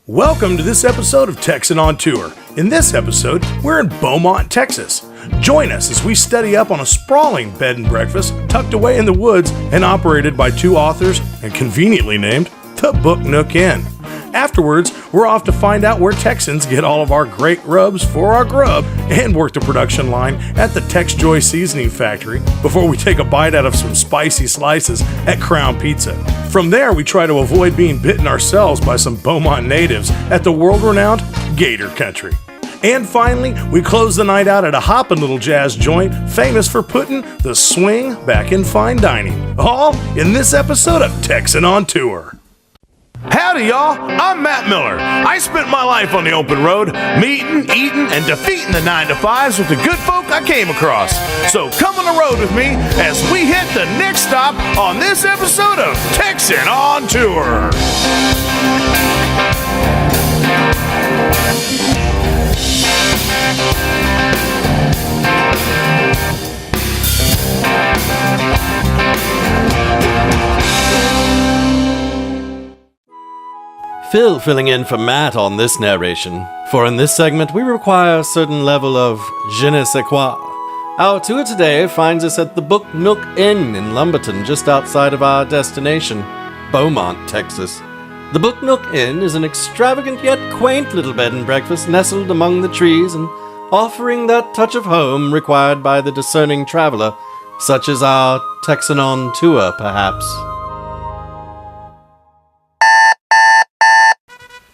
Welcome to this episode of Texan on Tour. In this episode, we're in Beaumont, Texas. Join us as we study up on a sprawling bed and breakfast tucked away in the woods and operated by two authors and conveniently named the Book Nook Inn. Afterwards, we're off to find out where Texans get all of our great rubs for our grub and work the production line at the Tex Joy Seasoning Factory before we take a bite out of some spicy slices at Crown Pizza. From there, we try to avoid being bitten ourselves by some Beaumont natives at the world-renowned Gator Country. And finally, we close the night out at a hoppin' little jazz joint famous for putting the swing back in fine dining. All in this episode of Texan on Tour. Howdy, y'all. I'm Matt Miller. I spent my life on the open road, meeting, eating, and defeating the 9-to-5s with the good folk I came across. So come on the road with me as we hit the next stop on this episode of Texan on Tour. Phil filling in for Matt on this narration, for in this segment we require a certain level of je ne sais quoi. Our tour today finds us at the Book Nook Inn in Lumberton, just outside of our destination, Beaumont, Texas. The Book Nook Inn is an extravagant yet quaint little bed and breakfast nestled among the trees and offering that touch of home required by the discerning traveler, such as our Texan on Tour, perhaps.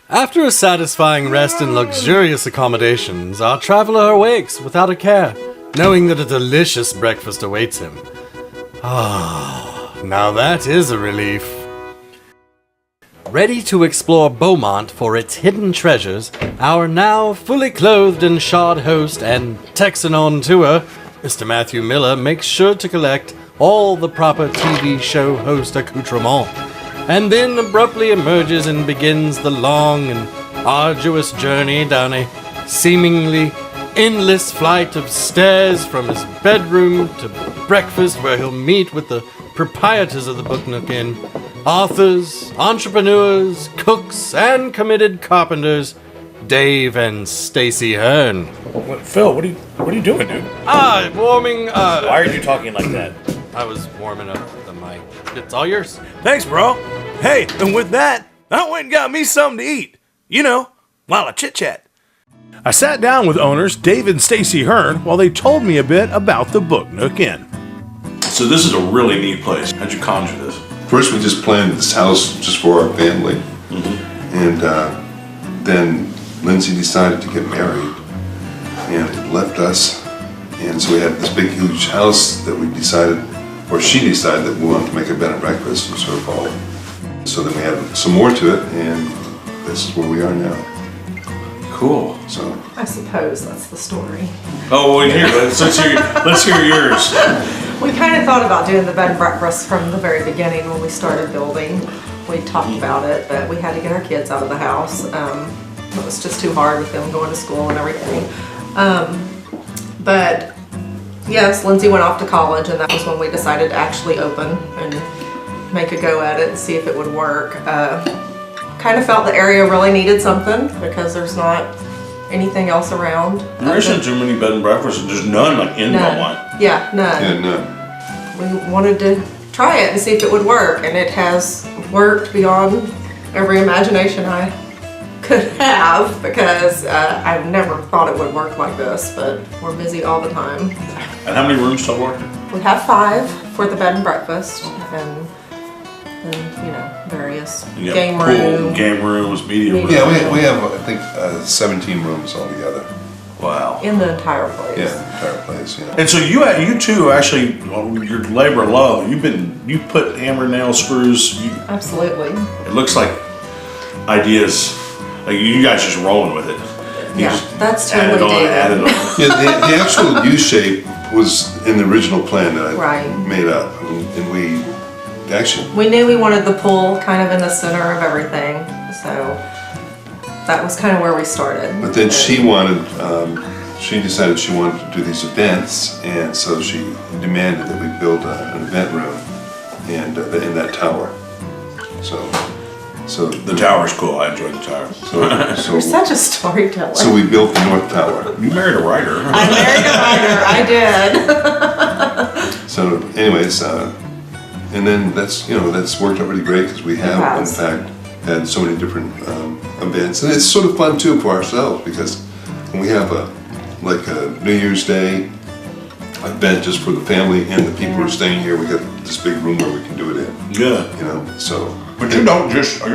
After a satisfying rest in luxurious accommodations, our traveler awakes without a care, knowing that a delicious breakfast awaits him. Now that is a relief. Ready to explore Beaumont for its hidden treasures, our now fully clothed and shod host and Texan on Tour, Mr. Matthew Miller, makes sure to collect all the proper TV show host accoutrements, and then abruptly emerges and begins the long and arduous journey down a seemingly endless flight of stairs from his bedroom to breakfast, where he'll meet with the proprietors of the Book Nook Inn, authors, entrepreneurs, cooks, and committed carpenters, Dave and Stacy Hearn. Phil, what are you doing, dude? Warming, Why are you talking like that? I was warming up the mic. It's all yours. Thanks, bro. Hey, and with that, I went and got me something to eat. You know, while I chit-chat. I sat down with owners Dave and Stacy Hearn while they told me a bit about the Book Nook Inn. So this is a really neat place. How'd you conjure this? First, we just planned this house just for our family, and then Lindsay decided to get married and left us, and so we had this big, huge house that we decided, or she decided that we wanted to make a bed and breakfast, sort of all. So then we added some more to it, and this is where we are now. Cool. So I suppose that's the story. Oh, well, here, let's hear yours. We kind of thought about doing the bed and breakfast from the very beginning when we started building. We talked about it, but we had to get our kids out of the house. It was just too hard with them going to school and everything. But yes, Lindsay went off to college, and that was when we decided to actually open and make a go at it and see if it would work. Kind of felt the area really needed something because there's not anything else around. There isn't too many bed and breakfasts. There's none like in Beaumont. Yeah, none. and We wanted to try it and see if it would work, and it has worked beyond every imagination I could have, because I've never thought it would work like this, but we're busy all the time. And how many rooms total? We have 5 for the bed and breakfast, and you know, various game room. Game rooms, media rooms. yeah, we have I think 17 rooms altogether. Wow. In the entire place. Yeah, the entire place. Yeah. And so you two actually, your labor of love. You put hammer, nail, screws. Absolutely. It looks like ideas. Like you guys just rolling with it. You Yeah, just that's add it totally on, add it David. on. Yeah, the actual U shape was in the original plan that I Right. made up, and we actually. We knew we wanted the pool kind of in the center of everything, so that was kind of where we started. But then she wanted, she decided she wanted to do these events, and so she demanded that we build an event room and in that tower. So So The tower's cool. I enjoyed the tower. You're such a storyteller. So we built the North Tower. You married a writer. I married a writer. I did. So anyways, and then that's worked out really great because we have in fact had so many different events, and it's sort of fun too for ourselves because when we have a New Year's Day event just for the family and the people who are staying here, we got this big room where we can do it in. Yeah. So. But you're not just a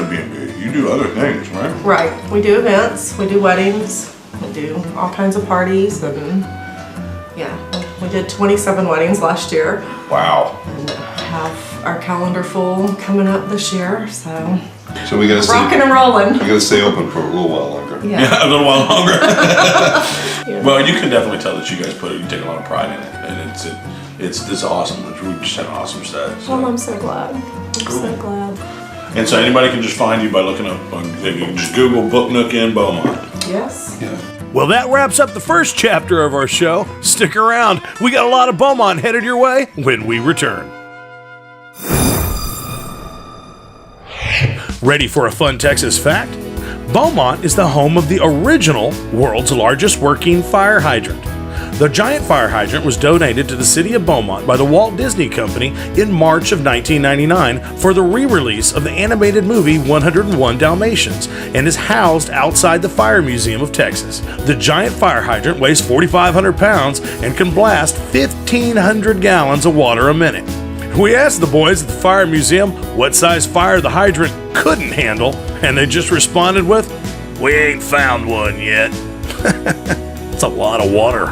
B&B. You do other things, right? Right. We do events. We do weddings. We do all kinds of parties, and we did 27 weddings last year. Wow. And have our calendar full coming up this year, so we gotta rocking and rolling. We gotta stay open for a little while longer. Yeah, a little while longer. Well, you can definitely tell that you guys you take a lot of pride in it, and it's awesome. We just had an awesome set. So. Well, I'm so glad. I'm so glad. And so anybody can just find you by looking up you can just Google Book Nook in Beaumont. Yes. Yeah. Well, that wraps up the first chapter of our show. Stick around. We got a lot of Beaumont headed your way when we return. Ready for a fun Texas fact? Beaumont is the home of the original world's largest working fire hydrant. The giant fire hydrant was donated to the city of Beaumont by the Walt Disney Company in March of 1999 for the re-release of the animated movie 101 Dalmatians and is housed outside the Fire Museum of Texas. The giant fire hydrant weighs 4,500 pounds and can blast 1,500 gallons of water a minute. We asked the boys at the Fire Museum what size fire the hydrant couldn't handle, and they just responded with, "We ain't found one yet." It's a lot of water.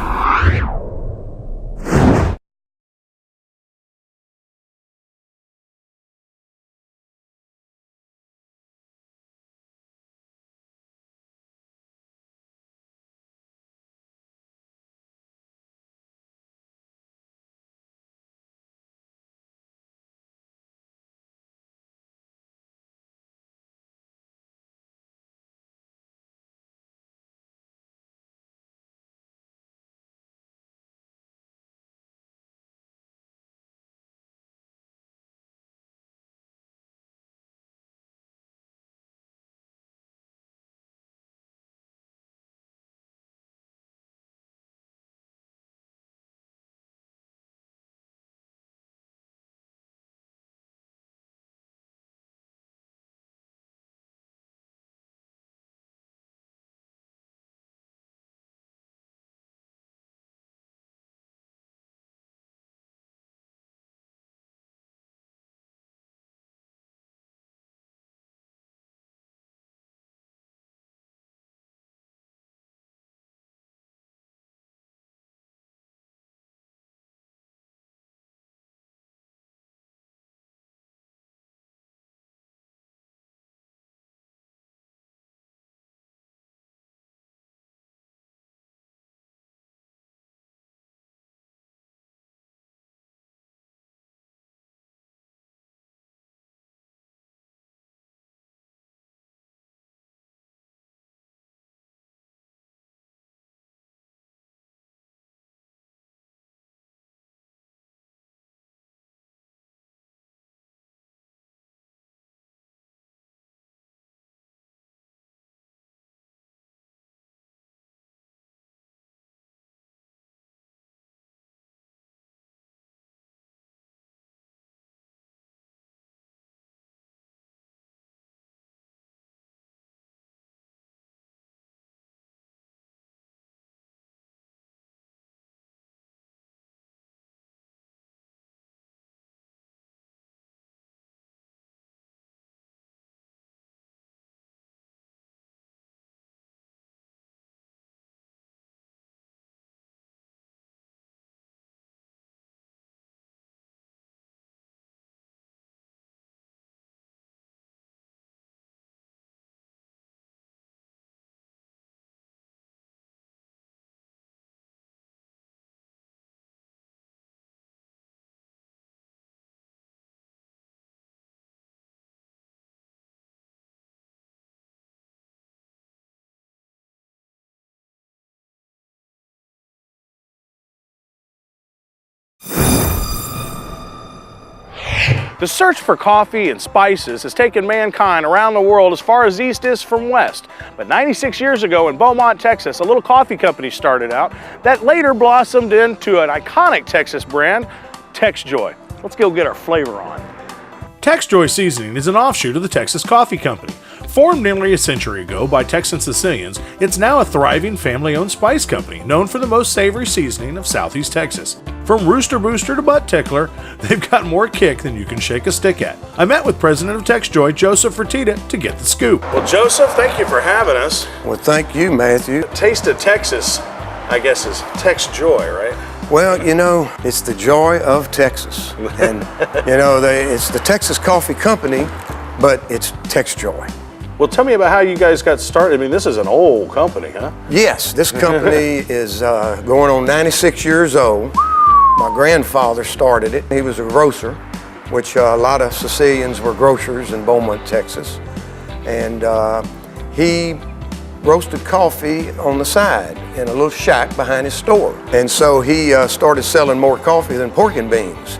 The search for coffee and spices has taken mankind around the world as far as east is from west. But 96 years ago in Beaumont, Texas, a little coffee company started out that later blossomed into an iconic Texas brand, TexJoy. Let's go get our flavor on. TexJoy Seasoning is an offshoot of the Texas Coffee Company. Formed nearly a century ago by Texan Sicilians, it's now a thriving family-owned spice company known for the most savory seasoning of Southeast Texas. From Rooster Booster to Butt Tickler, they've got more kick than you can shake a stick at. I met with President of TexJoy, Joseph Fertitta, to get the scoop. Well, Joseph, thank you for having us. Well, thank you, Matthew. Taste of Texas, I guess, is TexJoy, right? Well, you know, it's the joy of Texas. And, you know, it's the Texas Coffee Company, but it's TexJoy. Well, tell me about how you guys got started. I mean, this is an old company, huh? Yes, this company is going on 96 years old. My grandfather started it. He was a grocer, which a lot of Sicilians were grocers in Beaumont, Texas. And he roasted coffee on the side in a little shack behind his store. And so he started selling more coffee than pork and beans.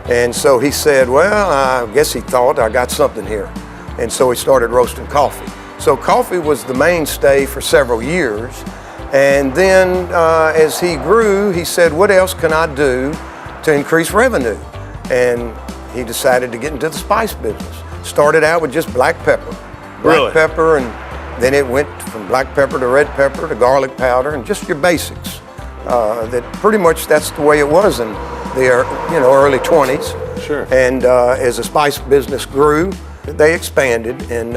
And so he said, well, I guess he thought I got something here. And so he started roasting coffee. So coffee was the mainstay for several years. And then as he grew, he said, what else can I do to increase revenue? And he decided to get into the spice business. Started out with just black pepper. Black pepper, and then it went from black pepper to red pepper to garlic powder and just your basics. That pretty much that's the way it was in the early 20s. Sure. And as the spice business grew, they expanded, and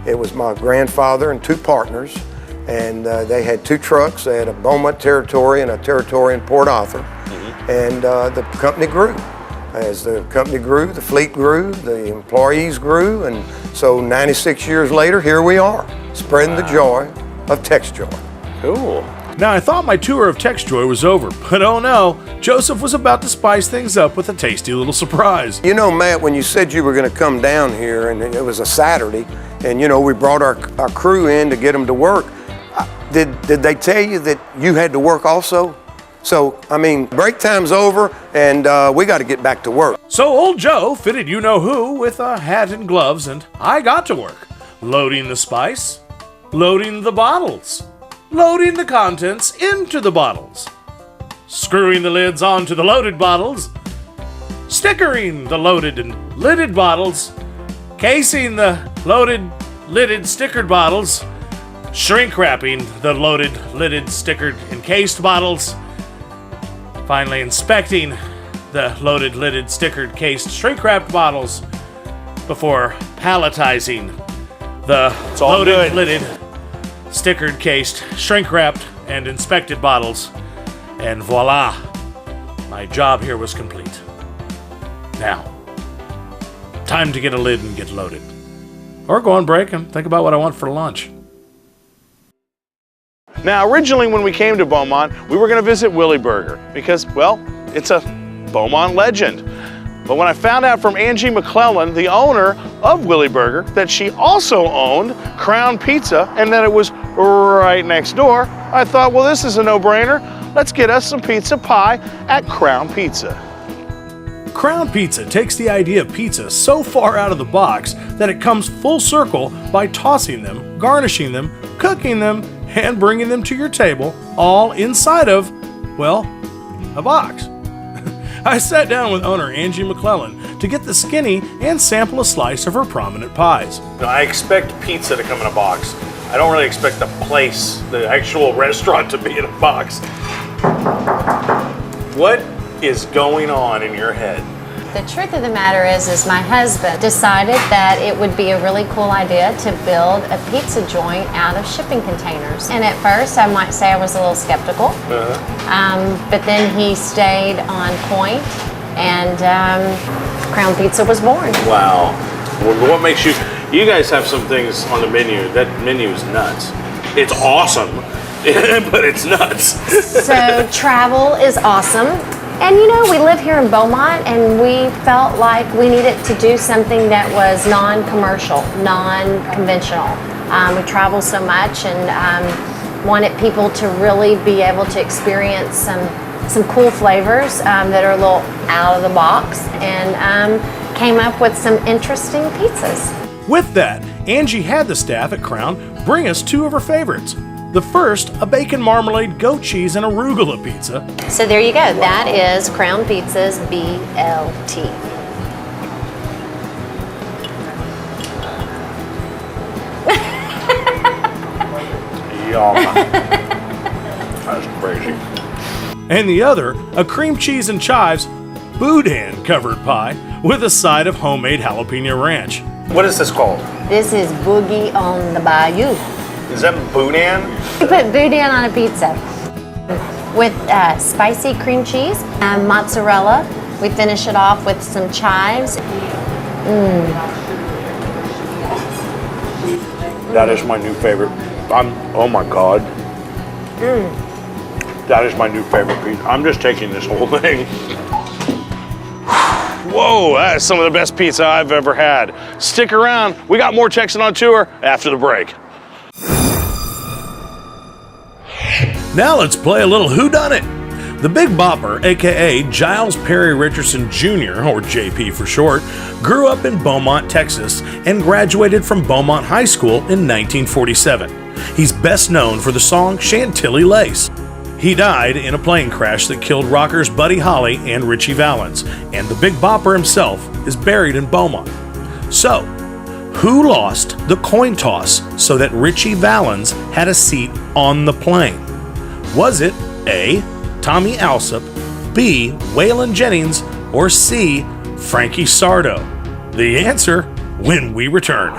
it was my grandfather and two partners, and they had two trucks. They had a Beaumont territory and a territory in Port Arthur, and the company grew. As the company grew, the fleet grew, the employees grew, and so 96 years later, here we are, spreading the joy of TexJoy. Cool. Now, I thought my tour of TexJoy was over, but oh no, Joseph was about to spice things up with a tasty little surprise. You know, Matt, when you said you were going to come down here, and it was a Saturday, and you know, we brought our crew in to get them to work, did they tell you that you had to work also? So, I mean, break time's over, and we got to get back to work. So old Joe fitted you-know-who with a hat and gloves, and I got to work. Loading the spice, loading the bottles, loading the contents into the bottles, screwing the lids onto the loaded bottles, stickering the loaded and lidded bottles, casing the loaded, lidded, stickered bottles, shrink wrapping the loaded, lidded, stickered, encased bottles, finally inspecting the loaded, lidded, stickered, cased, shrink-wrapped bottles before palletizing the loaded, lidded, stickered, cased, shrink-wrapped, and inspected bottles. And voila, my job here was complete. Now, time to get a lid and get loaded. Or go on break and think about what I want for lunch. Now, originally when we came to Beaumont, we were going to visit Willie Burger because, well, it's a Beaumont legend. But when I found out from Angie McClellan, the owner of Willie Burger, that she also owned Crown Pizza and that it was right next door, I thought, well, this is a no-brainer. Let's get us some pizza pie at Crown Pizza. Crown Pizza takes the idea of pizza so far out of the box that it comes full circle by tossing them, garnishing them, cooking them, and bringing them to your table, all inside of, well, a box. I sat down with owner Angie McClellan to get the skinny and sample a slice of her prominent pies. Now, I expect pizza to come in a box. I don't really expect the place, the actual restaurant, to be in a box. What is going on in your head? The truth of the matter is my husband decided that it would be a really cool idea to build a pizza joint out of shipping containers. And at first, I might say I was a little skeptical, but then he stayed on point, and Crown Pizza was born. Wow. Well, what makes you guys have some things on the menu, that menu is nuts. It's awesome, but it's nuts. So travel is awesome. And you know, we live here in Beaumont, and we felt like we needed to do something that was non-commercial, non-conventional. We travel so much, and wanted people to really be able to experience some cool flavors that are a little out of the box, and came up with some interesting pizzas. With that, Angie had the staff at Crown bring us two of her favorites. The first, a bacon marmalade, goat cheese, and arugula pizza. So there you go. That is Crown Pizza's BLT. Yum. That's crazy. And the other, a cream cheese and chives boudin covered pie with a side of homemade jalapeno ranch. What is this called? This is Boogie on the Bayou. Is that boudin? We put boudin on a pizza with spicy cream cheese and mozzarella. We finish it off with some chives. That is my new favorite. Oh my God. That is my new favorite pizza. I'm just taking this whole thing. Whoa, that is some of the best pizza I've ever had. Stick around. We got more Texan on Tour after the break. Now let's play a little whodunit. The Big Bopper, aka Giles Perry Richardson Jr., or JP for short, grew up in Beaumont, Texas, and graduated from Beaumont High School in 1947. He's best known for the song Chantilly Lace. He died in a plane crash that killed rockers Buddy Holly and Richie Valens, and the Big Bopper himself is buried in Beaumont. So, who lost the coin toss so that Richie Valens had a seat on the plane? Was it A, Tommy Alsop, B, Waylon Jennings, or C, Frankie Sardo? The answer when we return.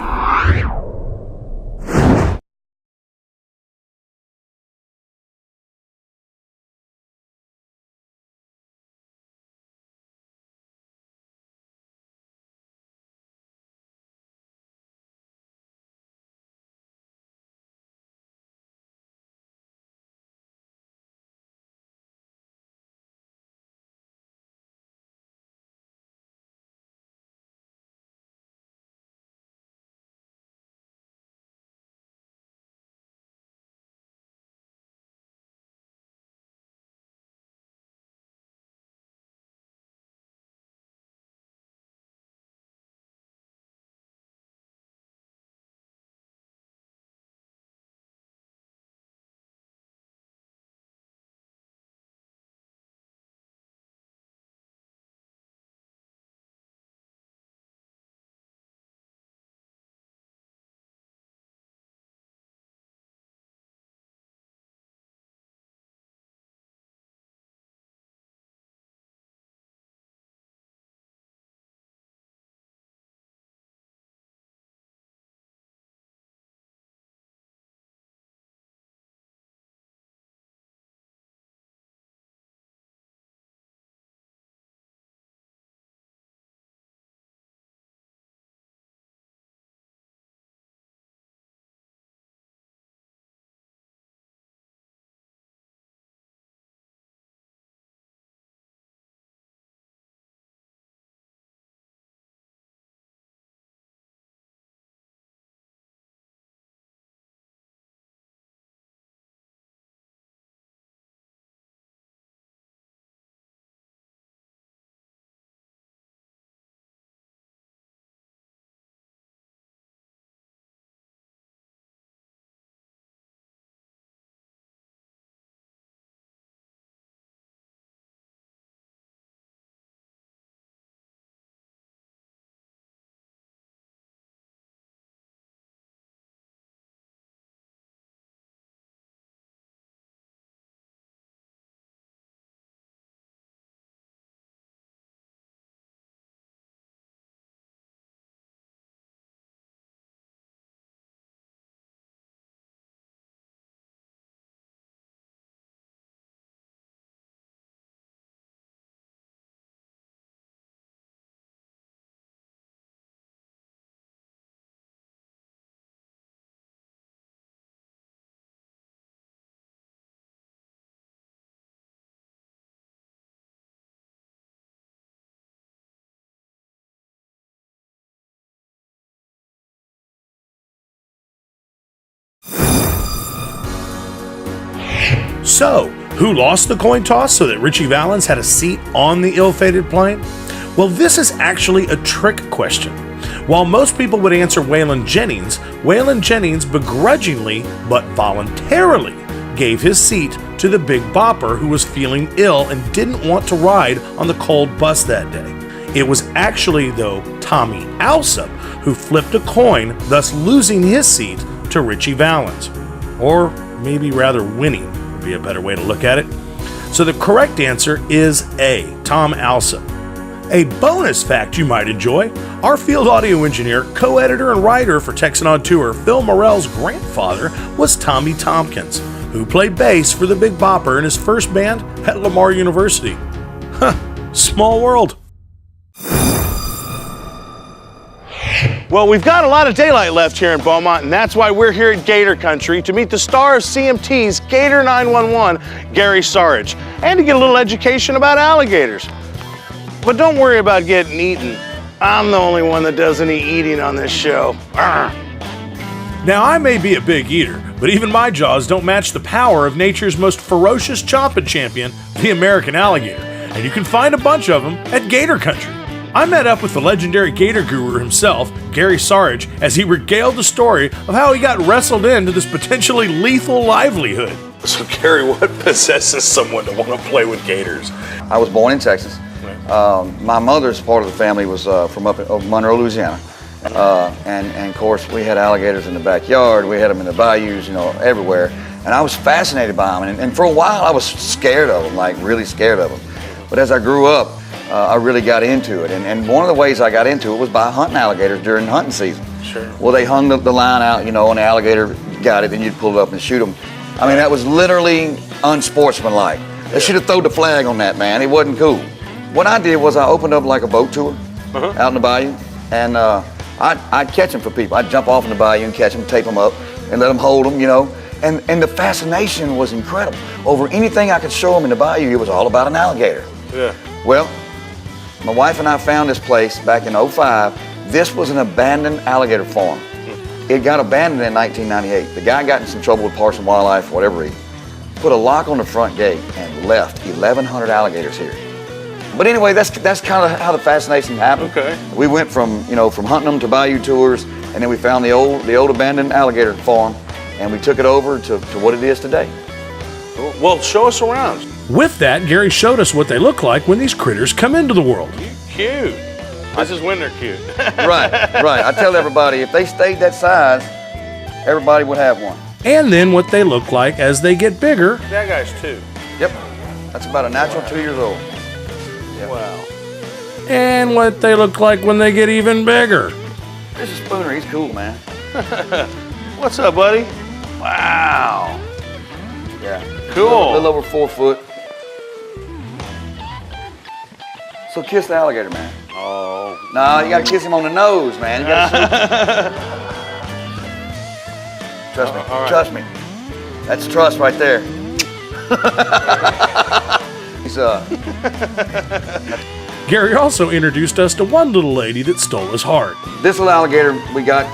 So, who lost the coin toss so that Richie Valens had a seat on the ill-fated plane? Well, this is actually a trick question. While most people would answer Waylon Jennings begrudgingly but voluntarily gave his seat to the Big Bopper, who was feeling ill and didn't want to ride on the cold bus that day. It was actually, though, Tommy Alsop who flipped a coin, thus losing his seat to Richie Valens. Or maybe rather winning would be a better way to look at it. So the correct answer is A, Tom Alsop. A bonus fact you might enjoy, our field audio engineer, co-editor and writer for Texan on Tour, Phil Morell's grandfather was Tommy Tompkins, who played bass for the Big Bopper in his first band at Lamar University. Huh, small world. Well, we've got a lot of daylight left here in Beaumont, and that's why we're here at Gator Country to meet the star of CMT's Gator 911, Gary Sarge, and to get a little education about alligators. But don't worry about getting eaten. I'm the only one that does any eating on this show. Arrgh. Now, I may be a big eater, but even my jaws don't match the power of nature's most ferocious chomping champion, the American alligator. And you can find a bunch of them at Gator Country. I met up with the legendary gator guru himself, Gary Sarge, as he regaled the story of how he got wrestled into this potentially lethal livelihood. So, Gary, what possesses someone to want to play with gators? I was born in Texas. My mother's part of the family was from up in Monroe, Louisiana. And of course, we had alligators in the backyard. We had them in the bayous, everywhere. And I was fascinated by them. And for a while, I was scared of them, like really scared of them. But as I grew up, I really got into it. And one of the ways I got into it was by hunting alligators during hunting season. Sure. Well, they hung the line out, and the alligator got it, and you'd pull it up and shoot them. I mean, that was literally unsportsmanlike. They should have thrown the flag on that, man. It wasn't cool. What I did was I opened up like a boat tour out in the bayou, and I'd catch them for people. I'd jump off in the bayou and catch them, tape them up, and let them hold them, And the fascination was incredible. Over anything I could show them in the bayou, it was all about an alligator. Yeah. Well, my wife and I found this place back in '05. This was an abandoned alligator farm. It got abandoned in 1998. The guy got in some trouble with Parks and Wildlife for whatever reason. Put a lock on the front gate and left 1,100 alligators here. But anyway, that's kind of how the fascination happened. Okay. We went from hunting them to bayou tours, and then we found the old abandoned alligator farm, and we took it over to what it is today. Well, show us around. With that, Gary showed us what they look like when these critters come into the world. Cute. This is when they're cute. Right. I tell everybody, if they stayed that size, everybody would have one. And then what they look like as they get bigger. That guy's 2. Yep. That's about a natural 2 years old. Yep. Wow. And what they look like when they get even bigger. This is Spooner. He's cool, man. What's up, buddy? Wow. Yeah. Cool. A little over 4 foot. So kiss the alligator, man. Oh. No, you gotta kiss him on the nose, man. You gotta Trust me. All right. Trust me. That's trust right there. He's Gary also introduced us to one little lady that stole his heart. This little alligator we got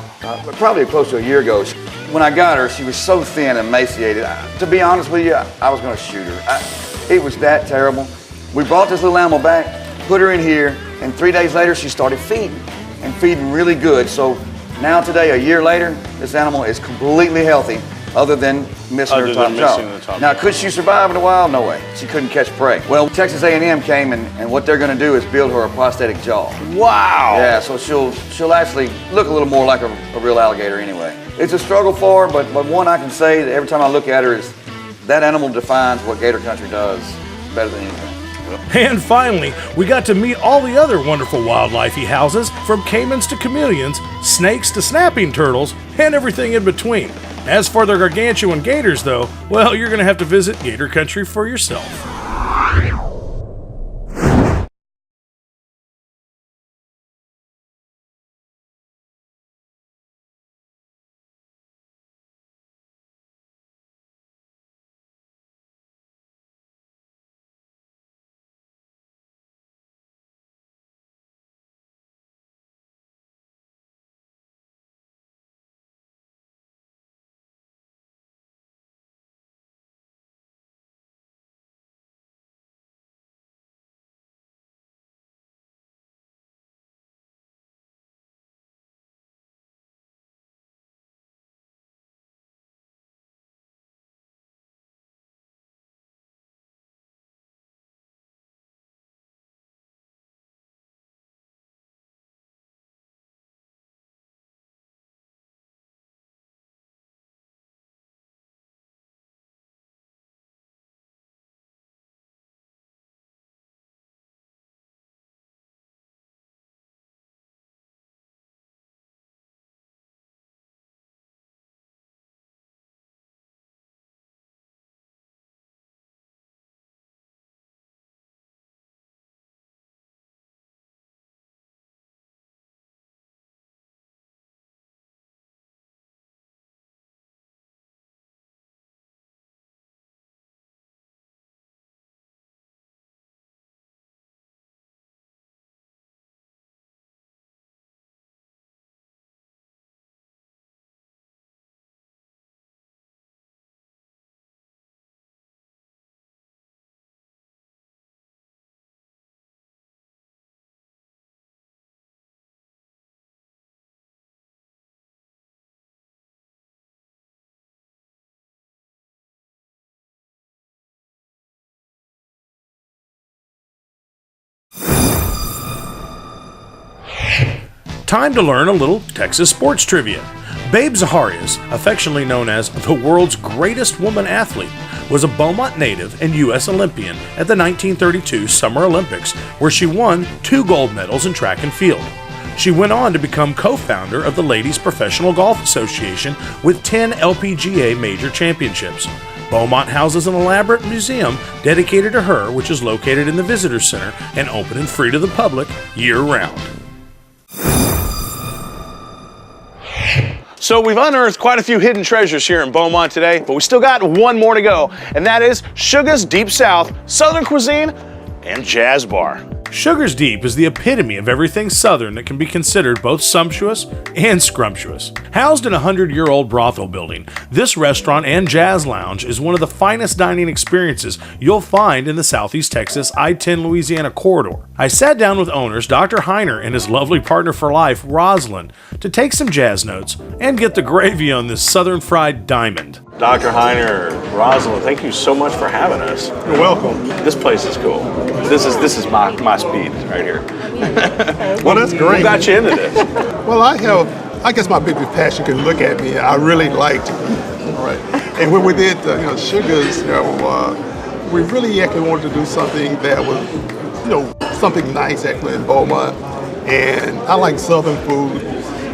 probably close to a year ago. When I got her, she was so thin and emaciated. To be honest with you, I was gonna shoot her. It was that terrible. We brought this little animal back, put her in here, and 3 days later she started feeding, and feeding really good. So now today, a year later, this animal is completely healthy, other than missing her top jaw. Now, could she survive in the wild? No way. She couldn't catch prey. Well, Texas A&M came, and what they're going to do is build her a prosthetic jaw. Wow. Yeah, so she'll actually look a little more like a real alligator anyway. It's a struggle for her, but one I can say that every time I look at her is that animal defines what Gator Country does better than anything. And finally, we got to meet all the other wonderful wildlife he houses, from caimans to chameleons, snakes to snapping turtles, and everything in between. As for the gargantuan gators, though, well, you're going to have to visit Gator Country for yourself. Time to learn a little Texas sports trivia. Babe Zaharias, affectionately known as the world's greatest woman athlete, was a Beaumont native and U.S. Olympian at the 1932 Summer Olympics, where she won 2 gold medals in track and field. She went on to become co-founder of the Ladies Professional Golf Association with 10 LPGA major championships. Beaumont houses an elaborate museum dedicated to her, which is located in the Visitor Center and open and free to the public year-round. So we've unearthed quite a few hidden treasures here in Beaumont today, but we still got one more to go, and that is Sugar's Deep South, Southern cuisine, and jazz bar. Sugar's Deep is the epitome of everything Southern that can be considered both sumptuous and scrumptious. Housed in a 100-year-old brothel building, this restaurant and jazz lounge is one of the finest dining experiences you'll find in the Southeast Texas I-10 Louisiana corridor. I sat down with owners Dr. Heiner and his lovely partner for life, Rosalind, to take some jazz notes and get the gravy on this Southern fried diamond. Dr. Heiner, Rosalind, thank you so much for having us. You're welcome. This place is cool. This is my speed right here. Well, that's great. What got you into this? Well, I guess my biggest passion, you can look at me, I really like to eat. All right. And when we did, Sugars, we really actually wanted to do something that was, something nice actually in Beaumont. And I like Southern food.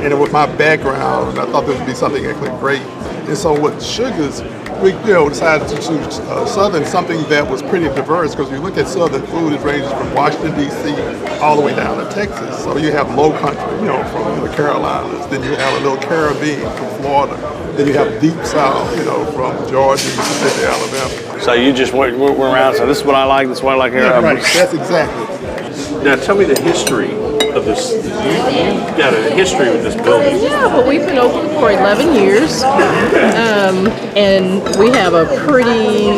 And with my background, I thought this would be something actually great. And so with Sugars, we decided to choose Southern, something that was pretty diverse, because you look at Southern food, it ranges from Washington, D.C. all the way down to Texas. So you have low country, from the Carolinas, then you have a little Caribbean from Florida, then you have Deep South, from Georgia, Mississippi, Alabama. So you just went around, so this is what I like, this is what I like here. Yeah, right, that's exactly. Now tell me the history of this. You got a history with this building. Yeah, well, we've been open for 11 years, and we have a pretty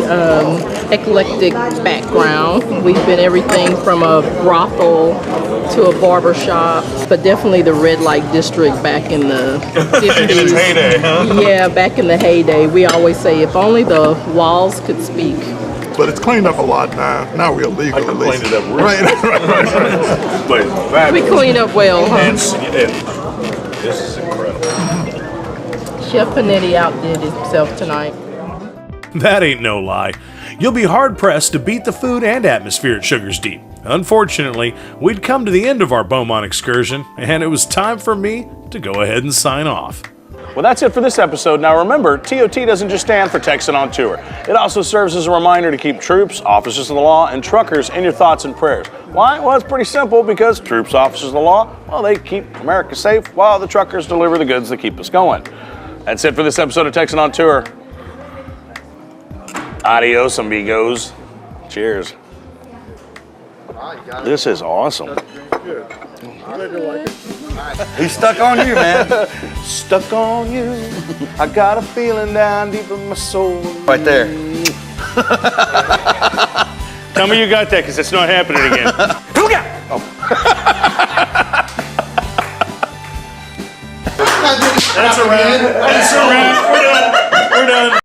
eclectic background. We've been everything from a brothel to a barber shop, but definitely the red light district back in the 50s. In its heyday, huh? Yeah, back in the heyday. We always say if only the walls could speak. But it's cleaned up a lot now. Now we're legal. I can clean it up real Right. But We clean up well, huh? this is incredible. Chef Panetti outdid himself tonight. That ain't no lie. You'll be hard-pressed to beat the food and atmosphere at Sugar's Deep. Unfortunately, we'd come to the end of our Beaumont excursion, and it was time for me to go ahead and sign off. Well, that's it for this episode. Now remember, TOT doesn't just stand for Texan on Tour. It also serves as a reminder to keep troops, officers of the law, and truckers in your thoughts and prayers. Why? Well, it's pretty simple, because troops, officers of the law, well, they keep America safe, while the truckers deliver the goods that keep us going. That's it for this episode of Texan on Tour. Adios, amigos. Cheers. This is awesome. He's stuck on you, man. Stuck on you. I got a feeling down deep in my soul. Right there. Tell me you got that, because it's not happening again. That's a wrap. That's a wrap.